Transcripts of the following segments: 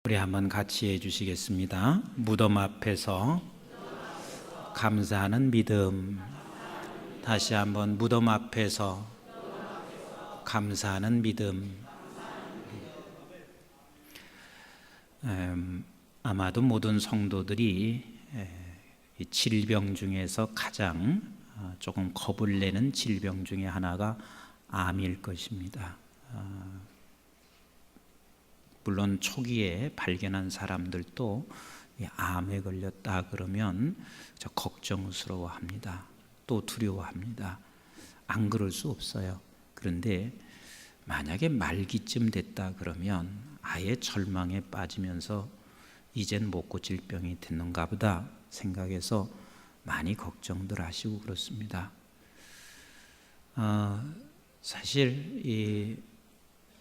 우리 한번 같이 해주시겠습니다. 무덤 앞에서 감사하는 믿음. 다시 한번 무덤 앞에서 감사하는 믿음. 아마도 모든 성도들이 이 질병 중에서 가장 조금 겁을 내는 질병 중에 하나가 암일 것입니다. 물론 초기에 발견한 사람들도 암에 걸렸다 그러면 걱정스러워합니다. 또 두려워합니다. 안 그럴 수 없어요. 그런데 만약에 말기쯤 됐다 그러면 아예 절망에 빠지면서 이젠 못 고칠 병이 됐는가 보다 생각해서 많이 걱정들 하시고 그렇습니다. 사실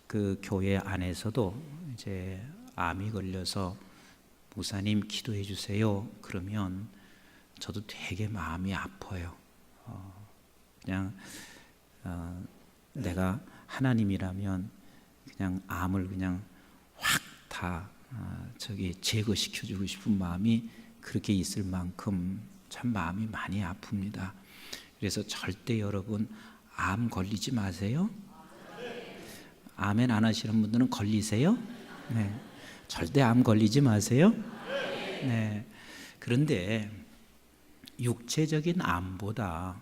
그 교회 안에서도 이제 암이 걸려서 목사님 기도해 주세요 그러면 저도 되게 마음이 아파요. 그냥 내가 하나님이라면 그냥 암을 그냥 확 다 제거시켜 주고 싶은 마음이 그렇게 있을 만큼 참 마음이 많이 아픕니다. 그래서 절대 여러분 암 걸리지 마세요. 아멘 안 하시는 분들은 걸리세요? 네. 절대 암 걸리지 마세요. 네. 그런데 육체적인 암보다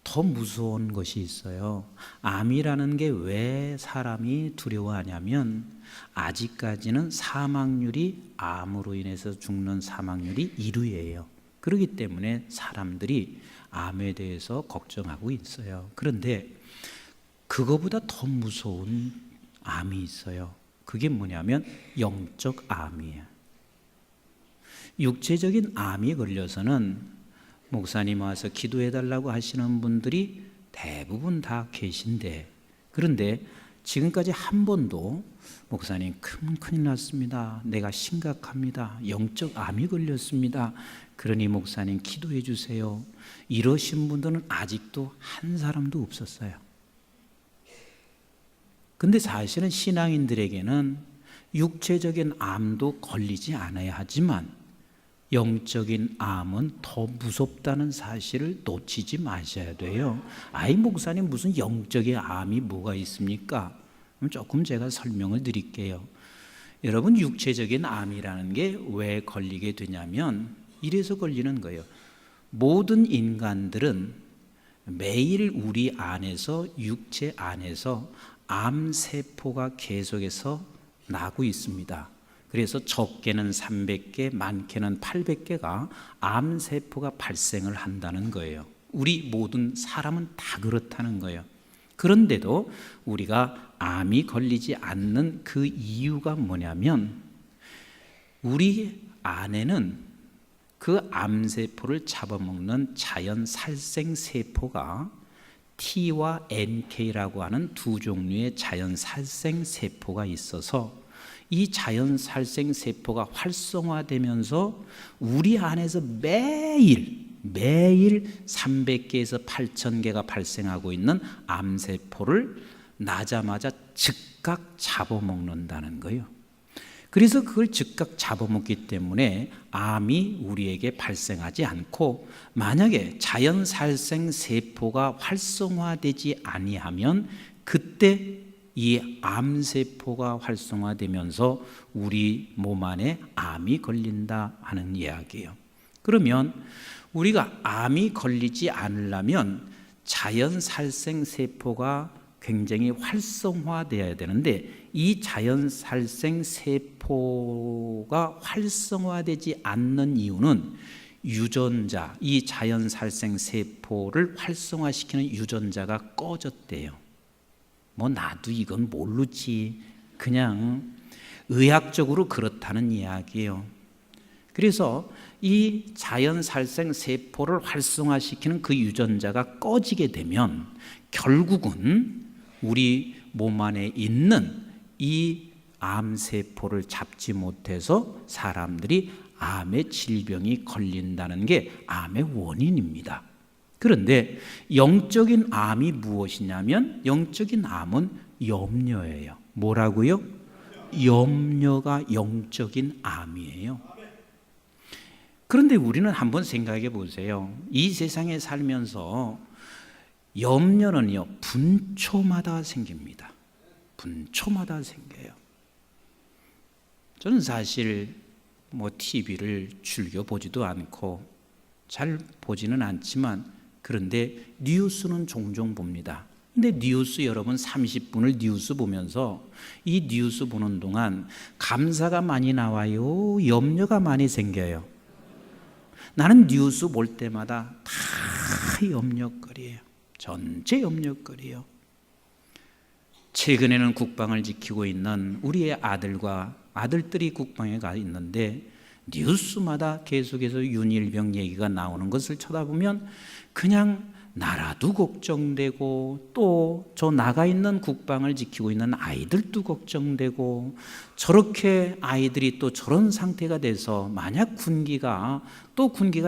더 무서운 것이 있어요. 암이라는 게 왜 사람이 두려워하냐면 아직까지는 사망률이 암으로 인해서 죽는 사망률이 1위예요. 그렇기 때문에 사람들이 암에 대해서 걱정하고 있어요. 그런데 그거보다 더 무서운 암이 있어요. 그게 뭐냐면 영적 암이에요. 육체적인 암이 걸려서는 목사님 와서 기도해달라고 하시는 분들이 대부분 다 계신데, 그런데 지금까지 한 번도 목사님 큰일 났습니다. 내가 심각합니다. 영적 암이 걸렸습니다. 그러니 목사님 기도해 주세요. 이러신 분들은 아직도 한 사람도 없었어요. 근데 사실은 신앙인들에게는 육체적인 암도 걸리지 않아야 하지만 영적인 암은 더 무섭다는 사실을 놓치지 마셔야 돼요. 아이 목사님 무슨 영적인 암이 뭐가 있습니까? 조금 제가 설명을 드릴게요. 여러분 육체적인 암이라는 게 왜 걸리게 되냐면 이래서 걸리는 거예요. 모든 인간들은 매일 우리 안에서 육체 안에서 암세포가 계속해서 나고 있습니다. 그래서 적게는 300개, 많게는 800개가 암세포가 발생을 한다는 거예요. 우리 모든 사람은 다 그렇다는 거예요. 그런데도 우리가 암이 걸리지 않는 그 이유가 뭐냐면 우리 안에는 그 암세포를 잡아먹는 자연 살생세포가 T와 NK라고 하는 두 종류의 자연 살생세포가 있어서 이 자연 살생세포가 활성화되면서 우리 안에서 매일 300개에서 8,000개가 발생하고 있는 암세포를 나자마자 즉각 잡아먹는다는 거예요. 그래서 그걸 즉각 잡아먹기 때문에 암이 우리에게 발생하지 않고, 만약에 자연 살생세포가 활성화되지 아니하면 그때 이 암세포가 활성화되면서 우리 몸 안에 암이 걸린다 하는 이야기예요. 그러면 우리가 암이 걸리지 않으려면 자연 살생세포가 굉장히 활성화되어야 되는데 이 자연 살생세포가 활성화되지 않는 이유는 유전자, 이 자연 살생세포를 활성화시키는 유전자가 꺼졌대요. 나도 이건 모르지. 그냥 의학적으로 그렇다는 이야기예요. 그래서 이 자연 살생 세포를 활성화시키는 그 유전자가 꺼지게 되면 결국은 우리 몸 안에 있는 이 암세포를 잡지 못해서 사람들이 암의 질병이 걸린다는 게 암의 원인입니다. 그런데 영적인 암이 무엇이냐면 영적인 암은 염려예요. 뭐라고요? 염려가 영적인 암이에요. 그런데 우리는 한번 생각해 보세요. 이 세상에 살면서 염려는요, 분초마다 생깁니다. 분초마다 생겨요. 저는 사실 TV를 즐겨 보지도 않고 잘 보지는 않지만, 그런데 뉴스는 종종 봅니다. 근데 뉴스 여러분 30분을 뉴스 보면서 이 뉴스 보는 동안 감사가 많이 나와요? 염려가 많이 생겨요? 나는 뉴스 볼 때마다 다 염려거리예요. 전체 염려거리예요. 최근에는 국방을 지키고 있는 우리의 아들들이 국방에 가 있는데 뉴스마다 계속해서 윤일병 얘기가 나오는 것을 쳐다보면 그냥 나라도 걱정되고, 또 저 나가 있는 국방을 지키고 있는 아이들도 걱정되고, 저렇게 아이들이 또 저런 상태가 돼서 만약 군기가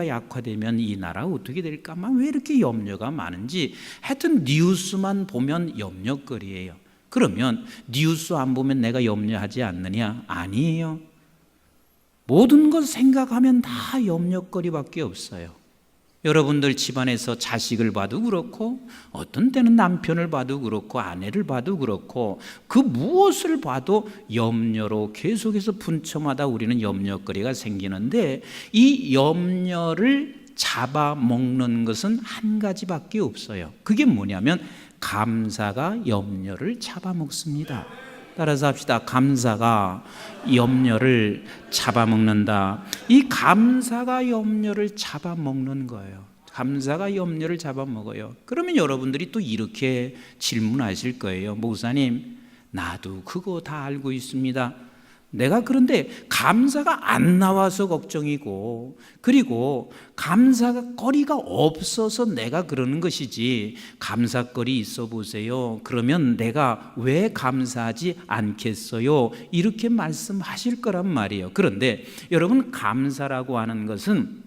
약화되면 이 나라 어떻게 될까만 왜 이렇게 염려가 많은지, 하여튼 뉴스만 보면 염려거리예요. 그러면 뉴스 안 보면 내가 염려하지 않느냐? 아니에요. 모든 것 생각하면 다 염려거리밖에 없어요. 여러분들 집안에서 자식을 봐도 그렇고, 어떤 때는 남편을 봐도 그렇고, 아내를 봐도 그렇고, 그 무엇을 봐도 염려로 계속해서 분초마다 우리는 염려거리가 생기는데, 이 염려를 잡아먹는 것은 한 가지밖에 없어요. 그게 뭐냐면 감사가 염려를 잡아먹습니다. 따라서 합시다. 감사가 염려를 잡아먹는다. 이 감사가 염려를 잡아먹는 거예요. 감사가 염려를 잡아먹어요. 그러면 여러분들이 또 이렇게 질문하실 거예요. 목사님, 나도 그거 다 알고 있습니다. 내가 그런데 감사가 안 나와서 걱정이고, 그리고 감사가 거리가 없어서 내가 그러는 것이지, 감사거리 있어 보세요. 그러면 내가 왜 감사하지 않겠어요? 이렇게 말씀하실 거란 말이에요. 그런데 여러분, 감사라고 하는 것은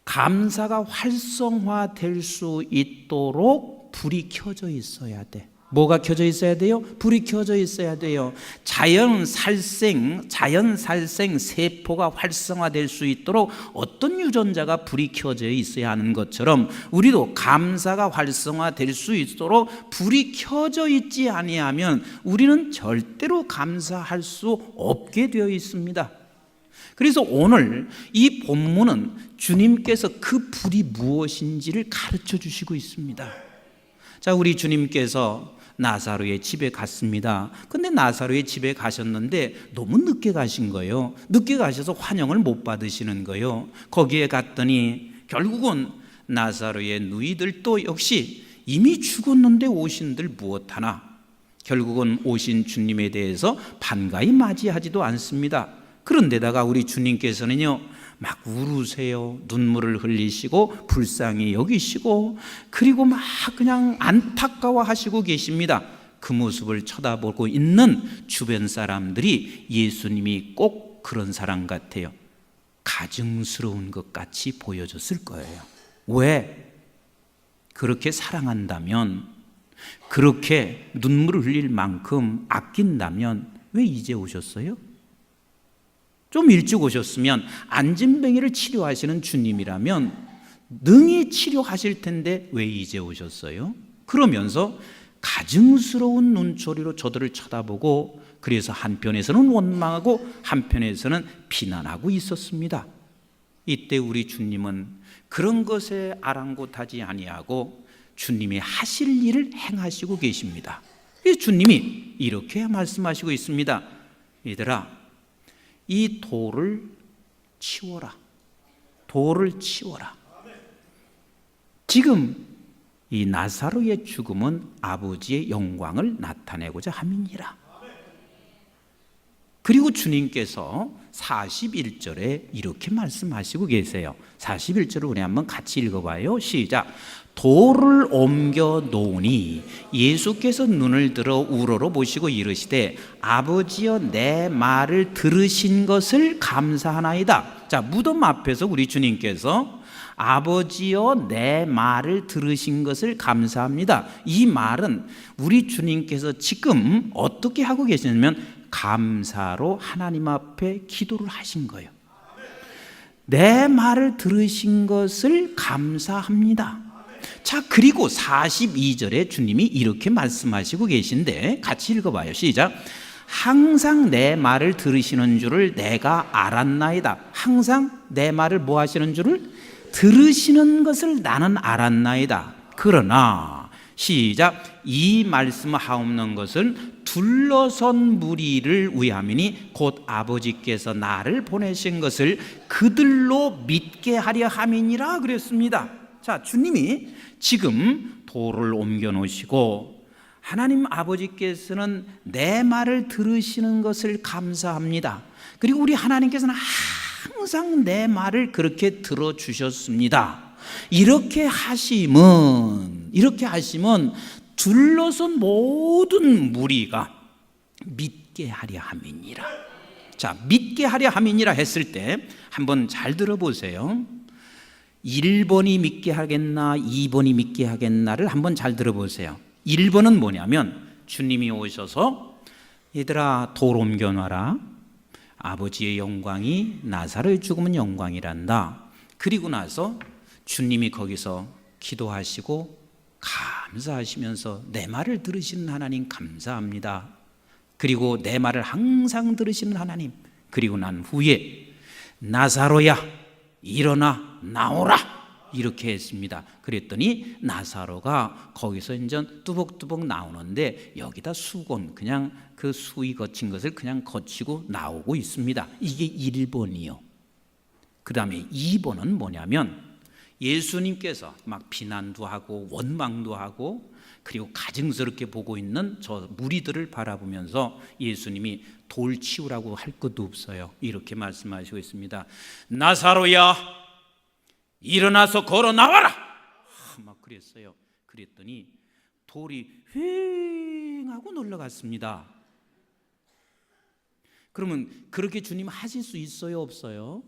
감사가 활성화될 수 있도록 불이 켜져 있어야 돼. 뭐가 켜져 있어야 돼요? 불이 켜져 있어야 돼요. 자연 살생 세포가 활성화될 수 있도록 어떤 유전자가 불이 켜져 있어야 하는 것처럼, 우리도 감사가 활성화될 수 있도록 불이 켜져 있지 아니하면 우리는 절대로 감사할 수 없게 되어 있습니다. 그래서 오늘 이 본문은 주님께서 그 불이 무엇인지를 가르쳐 주시고 있습니다. 자, 우리 주님께서 나사로의 집에 갔습니다. 근데 나사로의 집에 가셨는데 너무 늦게 가신 거예요. 늦게 가셔서 환영을 못 받으시는 거예요. 거기에 갔더니 결국은 나사로의 누이들도 역시 이미 죽었는데 오신들 무엇하나, 결국은 오신 주님에 대해서 반가이 맞이하지도 않습니다. 그런데다가 우리 주님께서는요, 막 울으세요. 눈물을 흘리시고 불쌍히 여기시고, 그리고 막 그냥 안타까워하시고 계십니다. 그 모습을 쳐다보고 있는 주변 사람들이 예수님이 꼭 그런 사람 같아요. 가증스러운 것 같이 보여졌을 거예요. 왜? 그렇게 사랑한다면, 그렇게 눈물을 흘릴 만큼 아낀다면 왜 이제 오셨어요? 좀 일찍 오셨으면, 안진뱅이를 치료하시는 주님이라면 능히 치료하실 텐데 왜 이제 오셨어요? 그러면서 가증스러운 눈초리로 저들을 쳐다보고, 그래서 한편에서는 원망하고 한편에서는 비난하고 있었습니다. 이때 우리 주님은 그런 것에 아랑곳하지 아니하고 주님이 하실 일을 행하시고 계십니다. 그래서 주님이 이렇게 말씀하시고 있습니다. 얘들아, 이 돌을 치워라. 돌을 치워라. 지금 이 나사로의 죽음은 아버지의 영광을 나타내고자 함이니라. 그리고 주님께서 41절에 이렇게 말씀하시고 계세요. 41절을 우리 한번 같이 읽어봐요. 시작. 돌을 옮겨 놓으니 예수께서 눈을 들어 우러러 보시고 이르시되 아버지여 내 말을 들으신 것을 감사하나이다. 자, 무덤 앞에서 우리 주님께서 아버지여 내 말을 들으신 것을 감사합니다. 이 말은 우리 주님께서 지금 어떻게 하고 계시냐면 감사로 하나님 앞에 기도를 하신 거예요. 내 말을 들으신 것을 감사합니다. 자, 그리고 42절에 주님이 이렇게 말씀하시고 계신데 같이 읽어봐요. 시작. 항상 내 말을 들으시는 줄을 내가 알았나이다. 항상 내 말을 뭐 하시는 줄을 들으시는 것을 나는 알았나이다. 그러나 시작. 이 말씀하옵는 것은 둘러선 무리를 위함이니 곧 아버지께서 나를 보내신 것을 그들로 믿게 하려 함이니라 그랬습니다. 자, 주님이 지금 돌을 옮겨 놓으시고 하나님 아버지께서는 내 말을 들으시는 것을 감사합니다. 그리고 우리 하나님께서는 항상 내 말을 그렇게 들어주셨습니다. 이렇게 하시면 둘러선 모든 무리가 믿게 하려 함이니라. 자, 믿게 하려 함이니라 했을 때 한번 잘 들어보세요. 1번이 믿게 하겠나 2번이 믿게 하겠나를 한번 잘 들어보세요. 1번은 뭐냐면 주님이 오셔서 얘들아 돌 옮겨놔라. 아버지의 영광이 나사로의 죽음은 영광이란다. 그리고 나서 주님이 거기서 기도하시고 감사하시면서 내 말을 들으시는 하나님 감사합니다. 그리고 내 말을 항상 들으시는 하나님. 그리고 난 후에 나사로야 일어나 나오라 이렇게 했습니다. 그랬더니 나사로가 거기서 이제 뚜벅뚜벅 나오는데 여기다 수건 그냥 그 수위 거친 것을 그냥 거치고 나오고 있습니다. 이게 1번이요. 그 다음에 2번은 뭐냐면 예수님께서 막 비난도 하고 원망도 하고 그리고 가증스럽게 보고 있는 저 무리들을 바라보면서 예수님이 돌 치우라고 할 것도 없어요. 이렇게 말씀하시고 있습니다. 나사로야 일어나서 걸어 나와라. 막 그랬어요. 그랬더니 돌이 휑 하고 놀러갔습니다. 그러면 그렇게 주님 하실 수 있어요, 없어요?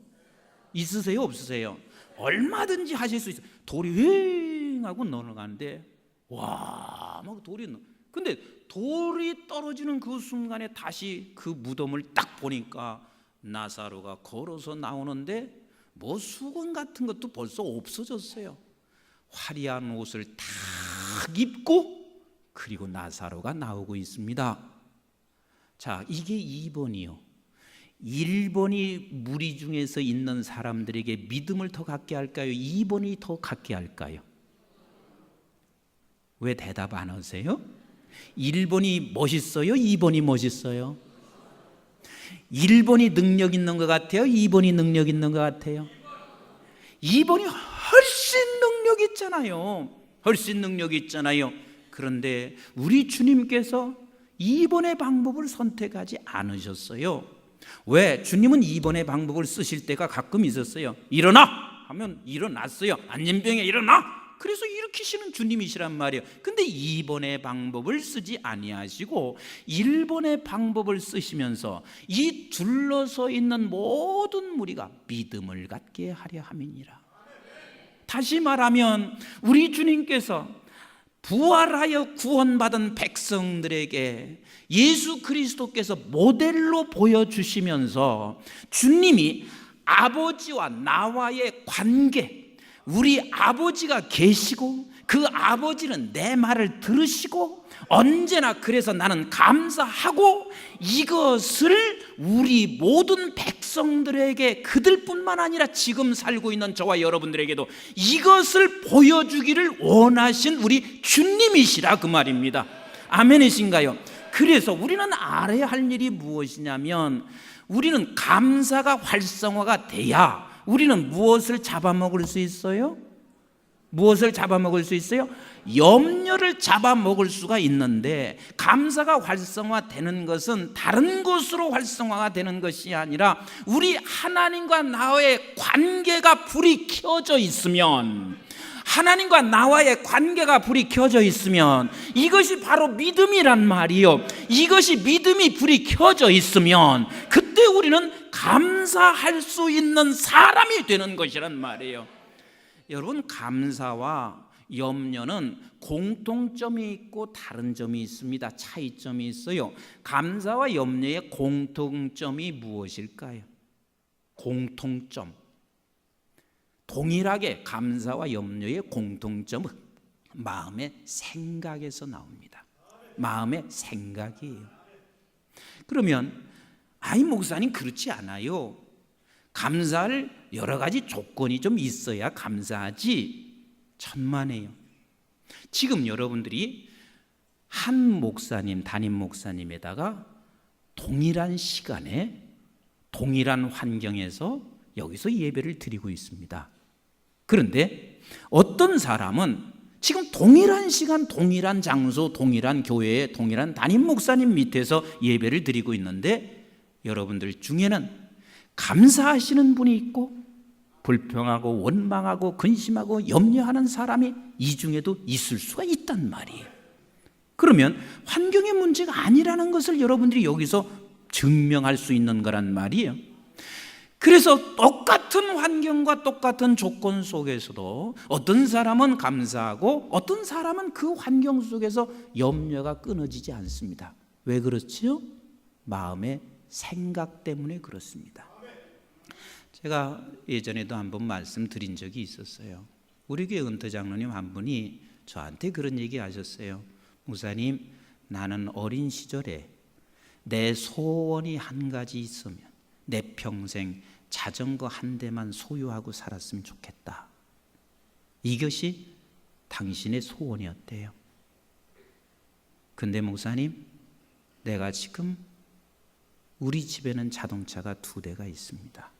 있으세요, 없으세요? 얼마든지 하실 수 있어요. 돌이 휑 하고 넘어가는데 와, 막 돌이 근데 돌이 떨어지는 그 순간에 다시 그 무덤을 딱 보니까 나사로가 걸어서 나오는데 뭐 수건 같은 것도 벌써 없어졌어요. 화려한 옷을 딱 입고 그리고 나사로가 나오고 있습니다. 자, 이게 2번이요. 1번이 무리 중에서 있는 사람들에게 믿음을 더 갖게 할까요? 2번이 더 갖게 할까요? 왜 대답 안 하세요? 1번이 멋있어요? 2번이 멋있어요? 1번이 능력 있는 것 같아요? 2번이 능력 있는 것 같아요? 2번이 훨씬 능력 있잖아요. 훨씬 능력 있잖아요. 그런데 우리 주님께서 2번의 방법을 선택하지 않으셨어요. 왜? 주님은 2번의 방법을 쓰실 때가 가끔 있었어요. 일어나! 하면 일어났어요. 안진병에 일어나! 그래서 일으키시는 주님이시란 말이에요. 근데 2번의 방법을 쓰지 아니하시고 1번의 방법을 쓰시면서 이 둘러서 있는 모든 무리가 믿음을 갖게 하려 함이니라. 다시 말하면 우리 주님께서 부활하여 구원받은 백성들에게 예수 그리스도께서 모델로 보여주시면서 주님이 아버지와 나와의 관계, 우리 아버지가 계시고 그 아버지는 내 말을 들으시고 언제나 그래서 나는 감사하고 이것을 우리 모든 백성들에게 그들뿐만 아니라 지금 살고 있는 저와 여러분들에게도 이것을 보여주기를 원하신 우리 주님이시라 그 말입니다. 아멘이신가요? 그래서 우리는 알아야 할 일이 무엇이냐면 우리는 감사가 활성화가 돼야 우리는 무엇을 잡아먹을 수 있어요? 무엇을 잡아먹을 수 있어요? 염려를 잡아먹을 수가 있는데 감사가 활성화되는 것은 다른 곳으로 활성화가 되는 것이 아니라 우리 하나님과 나의 관계가 불이 켜져 있으면 하나님과 나와의 관계가 불이 켜져 있으면 이것이 바로 믿음이란 말이요. 이것이 믿음이 불이 켜져 있으면 그때 우리는 감사할 수 있는 사람이 되는 것이란 말이에요. 여러분 감사와 염려는 공통점이 있고 다른 점이 있습니다. 차이점이 있어요. 감사와 염려의 공통점이 무엇일까요? 공통점. 동일하게 감사와 염려의 공통점은 마음의 생각에서 나옵니다. 마음의 생각이에요. 그러면 목사님 그렇지 않아요. 감사할 여러 가지 조건이 좀 있어야 감사하지. 천만에요. 지금 여러분들이 한 목사님, 담임 목사님에다가 동일한 시간에 동일한 환경에서 여기서 예배를 드리고 있습니다. 그런데 어떤 사람은 지금 동일한 시간, 동일한 장소, 동일한 교회에 동일한 담임 목사님 밑에서 예배를 드리고 있는데 여러분들 중에는 감사하시는 분이 있고 불평하고 원망하고 근심하고 염려하는 사람이 이 중에도 있을 수가 있단 말이에요. 그러면 환경의 문제가 아니라는 것을 여러분들이 여기서 증명할 수 있는 거란 말이에요. 그래서 똑같은 환경과 똑같은 조건 속에서도 어떤 사람은 감사하고 어떤 사람은 그 환경 속에서 염려가 끊어지지 않습니다. 왜 그렇지요? 마음의 생각 때문에 그렇습니다. 제가 예전에도 한번 말씀드린 적이 있었어요. 우리 교회 은퇴 장로님 한 분이 저한테 그런 얘기 하셨어요. 목사님, 나는 어린 시절에 내 소원이 한 가지 있으면 내 평생 자전거 한 대만 소유하고 살았으면 좋겠다. 이것이 당신의 소원이었대요. 근데 목사님, 내가 지금 우리 집에는 자동차가 2대가 있습니다.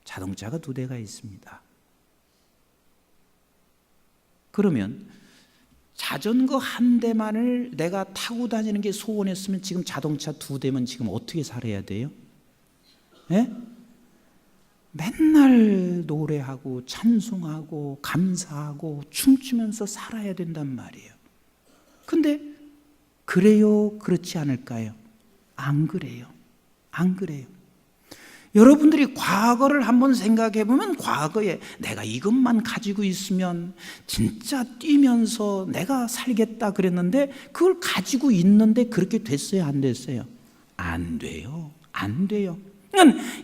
자동차가 2대가 있습니다. 그러면 자전거 한 대만을 내가 타고 다니는 게 소원했으면 지금 자동차 2대면 지금 어떻게 살아야 돼요? 예? 맨날 노래하고 찬송하고 감사하고 춤추면서 살아야 된단 말이에요. 근데 그래요? 그렇지 않을까요? 안 그래요. 안 그래요. 여러분들이 과거를 한번 생각해 보면 과거에 내가 이것만 가지고 있으면 진짜 뛰면서 내가 살겠다 그랬는데 그걸 가지고 있는데 그렇게 됐어요? 안 됐어요? 안 돼요. 안 돼요.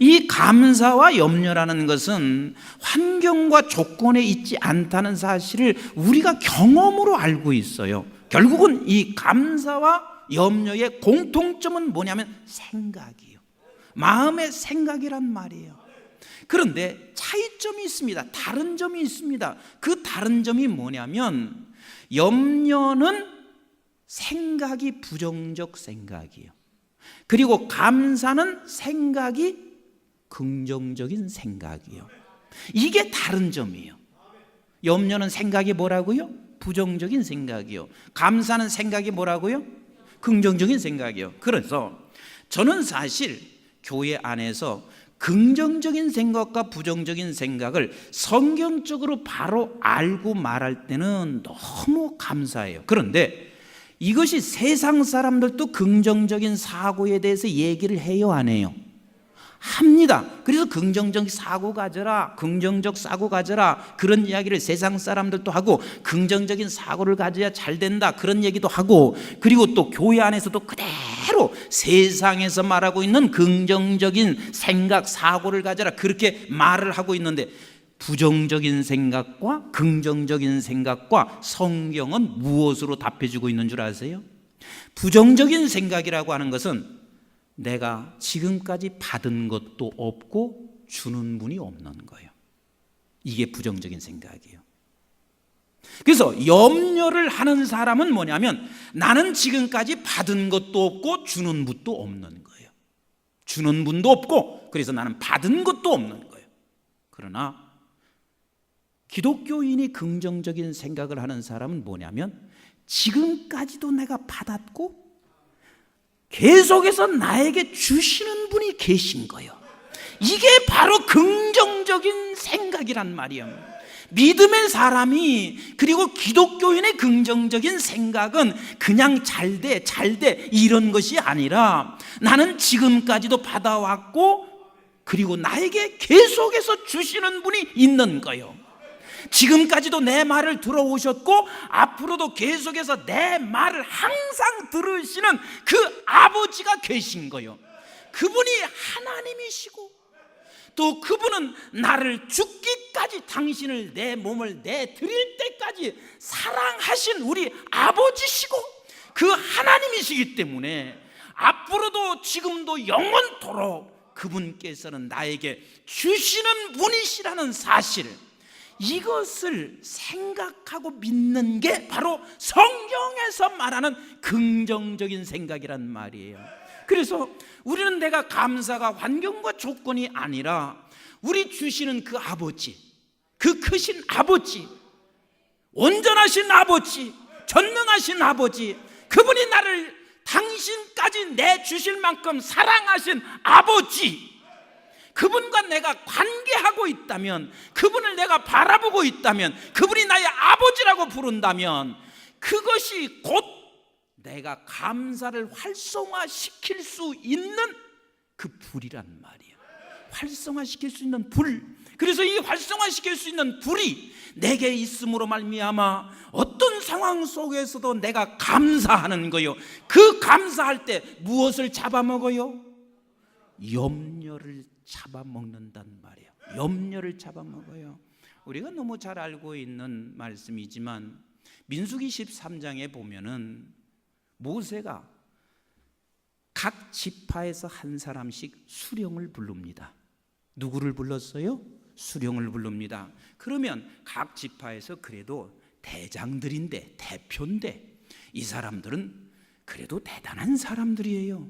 이 감사와 염려라는 것은 환경과 조건에 있지 않다는 사실을 우리가 경험으로 알고 있어요. 결국은 이 감사와 염려의 공통점은 뭐냐면 생각이에요. 마음의 생각이란 말이에요. 그런데 차이점이 있습니다. 다른 점이 있습니다. 그 다른 점이 뭐냐면 염려는 생각이 부정적 생각이에요. 그리고 감사는 생각이 긍정적인 생각이에요. 이게 다른 점이에요. 염려는 생각이 뭐라고요? 부정적인 생각이요. 감사는 생각이 뭐라고요? 긍정적인 생각이요. 그래서 저는 사실 교회 안에서 긍정적인 생각과 부정적인 생각을 성경적으로 바로 알고 말할 때는 너무 감사해요. 그런데 이것이 세상 사람들도 긍정적인 사고에 대해서 얘기를 해요, 안 해요? 합니다. 그래서 긍정적 사고 가져라, 긍정적 사고 가져라, 그런 이야기를 세상 사람들도 하고 긍정적인 사고를 가져야 잘 된다, 그런 얘기도 하고, 그리고 또 교회 안에서도 그대로 세상에서 말하고 있는 긍정적인 생각, 사고를 가져라, 그렇게 말을 하고 있는데 부정적인 생각과 긍정적인 생각과 성경은 무엇으로 답해주고 있는 줄 아세요? 부정적인 생각이라고 하는 것은 내가 지금까지 받은 것도 없고 주는 분이 없는 거예요. 이게 부정적인 생각이에요. 그래서 염려를 하는 사람은 뭐냐면 나는 지금까지 받은 것도 없고 주는 분도 없는 거예요. 주는 분도 없고 그래서 나는 받은 것도 없는 거예요. 그러나 기독교인이 긍정적인 생각을 하는 사람은 뭐냐면 지금까지도 내가 받았고 계속해서 나에게 주시는 분이 계신 거예요. 이게 바로 긍정적인 생각이란 말이에요. 믿음의 사람이, 그리고 기독교인의 긍정적인 생각은 그냥 잘 돼 이런 것이 아니라 나는 지금까지도 받아왔고 그리고 나에게 계속해서 주시는 분이 있는 거예요. 지금까지도 내 말을 들어오셨고 앞으로도 계속해서 내 말을 항상 들으시는 그 아버지가 계신 거예요. 그분이 하나님이시고 또 그분은 나를 죽기까지 당신을 내 몸을 내드릴 때까지 사랑하신 우리 아버지시고 그 하나님이시기 때문에 앞으로도 지금도 영원토록 그분께서는 나에게 주시는 분이시라는 사실, 이것을 생각하고 믿는 게 바로 성경에서 말하는 긍정적인 생각이란 말이에요. 그래서 우리는 내가 감사가 환경과 조건이 아니라 우리 주시는 그 아버지, 그 크신 아버지, 온전하신 아버지, 전능하신 아버지, 그분이 나를 당신까지 내주실 만큼 사랑하신 아버지, 그분과 내가 관계하고 있다면, 그분을 내가 바라보고 있다면, 그분이 나의 아버지라고 부른다면 그것이 곧 내가 감사를 활성화시킬 수 있는 그 불이란 말이에요. 활성화시킬 수 있는 불. 그래서 이 활성화시킬 수 있는 불이 내게 있음으로 말미암아 어떤 상황 속에서도 내가 감사하는 거요. 그 감사할 때 무엇을 잡아먹어요? 염려를 잡아먹는단 말이에요. 염려를 잡아먹어요. 우리가 너무 잘 알고 있는 말씀이지만 민수기 13장에 보면은 모세가 각 지파에서 한 사람씩 수령을 부릅니다. 누구를 불렀어요? 수령을 부릅니다. 그러면 각 지파에서 그래도 대장들인데, 대표인데, 이 사람들은 그래도 대단한 사람들이에요.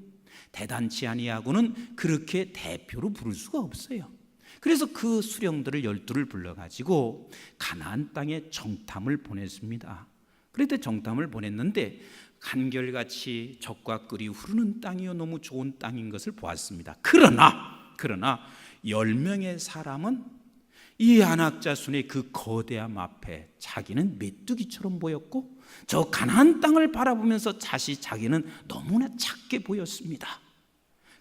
대단치 아니하고는 그렇게 대표로 부를 수가 없어요. 그래서 그 수령들을 12를 불러가지고 가나안 땅에 정탐을 보냈습니다. 그런데 정탐을 보냈는데 한결같이 젖과 꿀이 흐르는 땅이요 너무 좋은 땅인 것을 보았습니다. 그러나 10명의 사람은 이 안악자순의 그 거대함 앞에 자기는 메뚜기처럼 보였고 저 가나안 땅을 바라보면서 자기는 너무나 작게 보였습니다.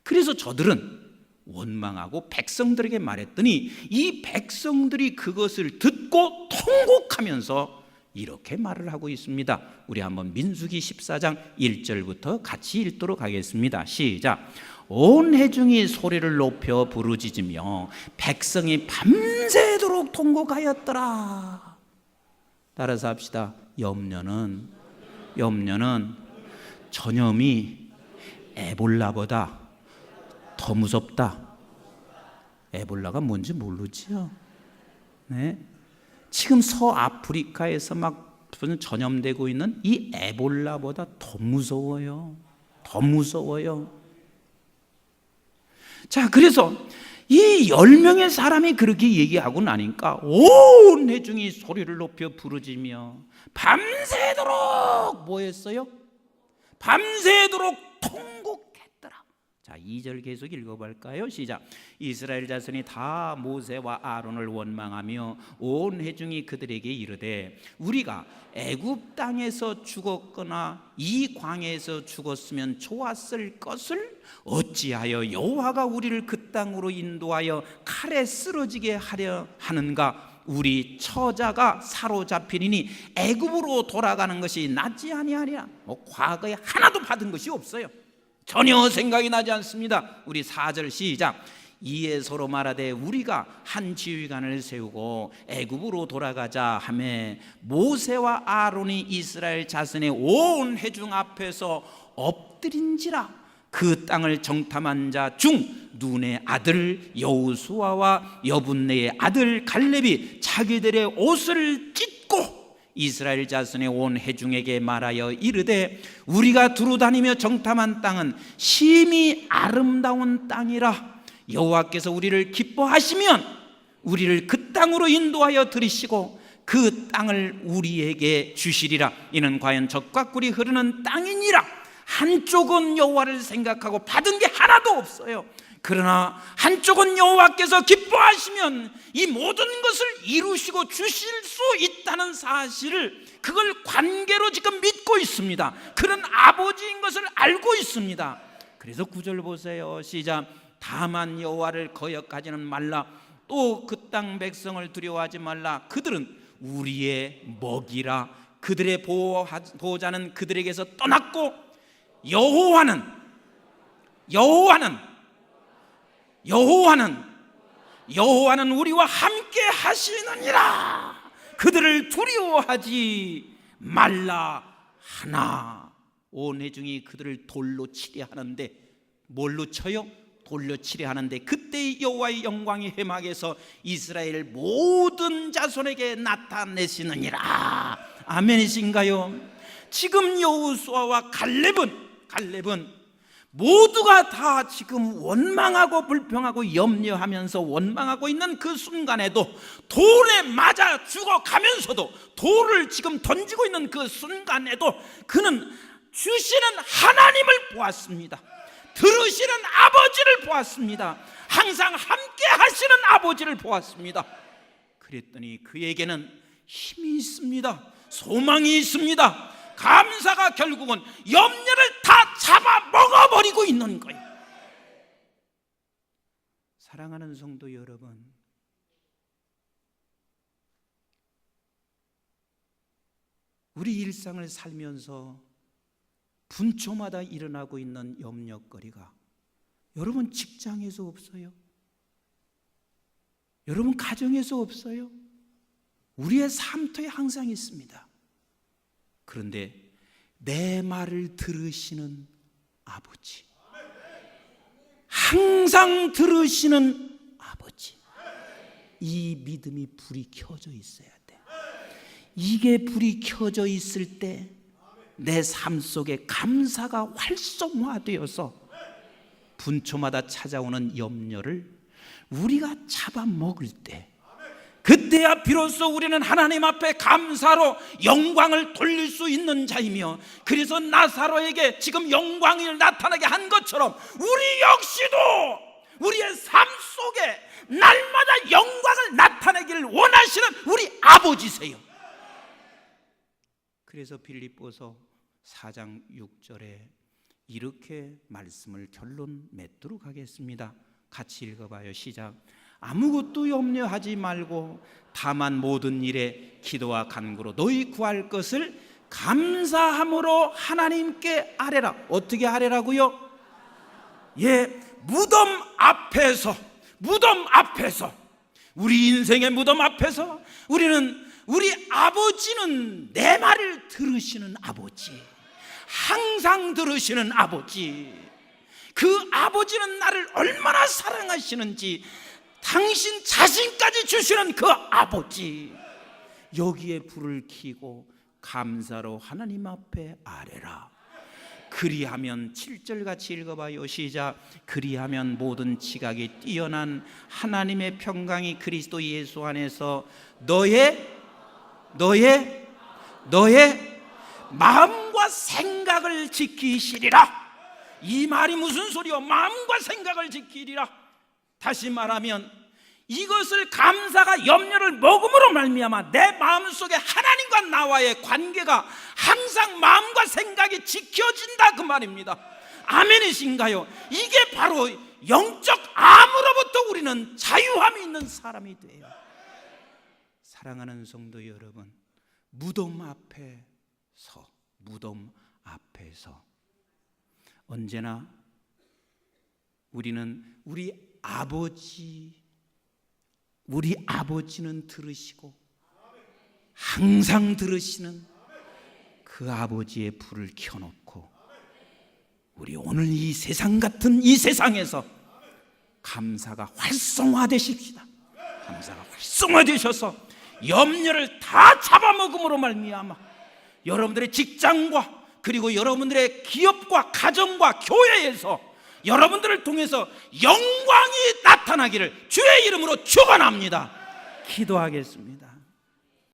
그래서 저들은 원망하고 백성들에게 말했더니 이 백성들이 그것을 듣고 통곡하면서 이렇게 말을 하고 있습니다. 우리 한번 민수기 14장 1절부터 같이 읽도록 하겠습니다. 시작. 온 회중이 소리를 높여 부르짖으며 백성이 밤새도록 통곡하였더라. 따라서 합시다. 염려는 전염이 에볼라보다 더 무섭다. 에볼라가 뭔지 모르죠? 네. 지금 서아프리카에서 막 전염되고 있는 이 에볼라보다 더 무서워요. 더 무서워요. 자, 그래서 이 10명의 사람이 그렇게 얘기하고 나니까 온 회중이 소리를 높여 부르짖으며 밤새도록 뭐 했어요? 밤새도록 통곡했더라. 자, 2절 계속 읽어볼까요? 시작. 이스라엘 자손이 다 모세와 아론을 원망하며 온 회중이 그들에게 이르되 우리가 애굽 땅에서 죽었거나 이 광야에서 죽었으면 좋았을 것을 어찌하여 여호와가 우리를 그 땅으로 인도하여 칼에 쓰러지게 하려 하는가? 우리 처자가 사로잡히리니 애굽으로 돌아가는 것이 낫지 아니하리라. 과거에 하나도 받은 것이 없어요. 전혀 생각이 나지 않습니다. 우리 4절 시작. 이에 서로 말하되 우리가 한 지휘관을 세우고 애굽으로 돌아가자 하매 모세와 아론이 이스라엘 자손의 온 회중 앞에서 엎드린지라. 그 땅을 정탐한 자 중 눈의 아들 여호수아와 여분네의 아들 갈렙이 자기들의 옷을 찢고 이스라엘 자손의 온 회중에게 말하여 이르되 우리가 두루 다니며 정탐한 땅은 심히 아름다운 땅이라. 여호와께서 우리를 기뻐하시면 우리를 그 땅으로 인도하여 들이시고 그 땅을 우리에게 주시리라. 이는 과연 젖과 꿀이 흐르는 땅이니라. 한쪽은 여호와를 생각하고 받은 게 하나도 없어요. 그러나 한쪽은 여호와께서 기뻐하시면 이 모든 것을 이루시고 주실 수 있다는 사실을, 그걸 관계로 지금 믿고 있습니다. 그런 아버지인 것을 알고 있습니다. 그래서 9절 보세요. 시작. 다만 여호와를 거역하지는 말라. 또 그 땅 백성을 두려워하지 말라. 그들은 우리의 먹이라. 그들의 보호자는 그들에게서 떠났고 여호와는 우리와 함께 하시느니라. 그들을 두려워하지 말라 하나. 온 회중이 그들을 돌로 치려 하는데, 뭘로 쳐요? 돌로 치려 하는데, 그때 여호와의 영광이 회막에서 이스라엘 모든 자손에게 나타내시느니라. 아멘이신가요? 지금 여호수아와 갈렙은 모두가 다 지금 원망하고 불평하고 염려하면서 원망하고 있는 그 순간에도, 돌에 맞아 죽어가면서도, 돌을 지금 던지고 있는 그 순간에도 그는 주시는 하나님을 보았습니다. 들으시는 아버지를 보았습니다. 항상 함께 하시는 아버지를 보았습니다. 그랬더니 그에게는 힘이 있습니다. 소망이 있습니다. 감사가 결국은 염려를 다 잡아먹어버리고 있는 거예요. 사랑하는 성도 여러분, 우리 일상을 살면서 분초마다 일어나고 있는 염려거리가 여러분 직장에서 없어요? 여러분 가정에서 없어요? 우리의 삶터에 항상 있습니다. 그런데 내 말을 들으시는 아버지, 항상 들으시는 아버지, 이 믿음이 불이 켜져 있어야 돼. 이게 불이 켜져 있을 때 내 삶 속에 감사가 활성화되어서 분초마다 찾아오는 염려를 우리가 잡아먹을 때, 그때야 비로소 우리는 하나님 앞에 감사로 영광을 돌릴 수 있는 자이며, 그래서 나사로에게 지금 영광을 나타나게 한 것처럼 우리 역시도 우리의 삶 속에 날마다 영광을 나타내기를 원하시는 우리 아버지세요. 그래서 빌립보서 4장 6절에 이렇게 말씀을 결론 맺도록 하겠습니다. 같이 읽어봐요. 시작. 아무것도 염려하지 말고 다만 모든 일에 기도와 간구로 너희 구할 것을 감사함으로 하나님께 아뢰라. 어떻게 아뢰라고요? 무덤 앞에서, 우리 인생의 무덤 앞에서 우리 아버지는 내 말을 들으시는 아버지, 항상 들으시는 아버지, 그 아버지는 나를 얼마나 사랑하시는지 당신 자신까지 주시는 그 아버지, 여기에 불을 켜고 감사로 하나님 앞에 아뢰라. 그리하면 7절 같이 읽어봐요. 시작. 그리하면 모든 지각이 뛰어난 하나님의 평강이 그리스도 예수 안에서 너의 마음과 생각을 지키시리라. 이 말이 무슨 소리요? 마음과 생각을 지키리라. 다시 말하면 이것을 감사가 염려를 먹음으로 말미암아 내 마음속에 하나님과 나와의 관계가 항상 마음과 생각이 지켜진다, 그 말입니다. 아멘이신가요? 이게 바로 영적 암으로부터 우리는 자유함이 있는 사람이 돼요. 사랑하는 성도 여러분, 무덤 앞에서 언제나 우리는 우리 아버지는 들으시고 항상 들으시는 그 아버지의 불을 켜놓고, 우리 오늘 이 세상 같은 이 세상에서 감사가 활성화되십시다. 감사가 활성화되셔서 염려를 다 잡아먹음으로 말미암아 여러분들의 직장과 그리고 여러분들의 기업과 가정과 교회에서 여러분들을 통해서 영광이 나타나기를 주의 이름으로 축원합니다. 기도하겠습니다.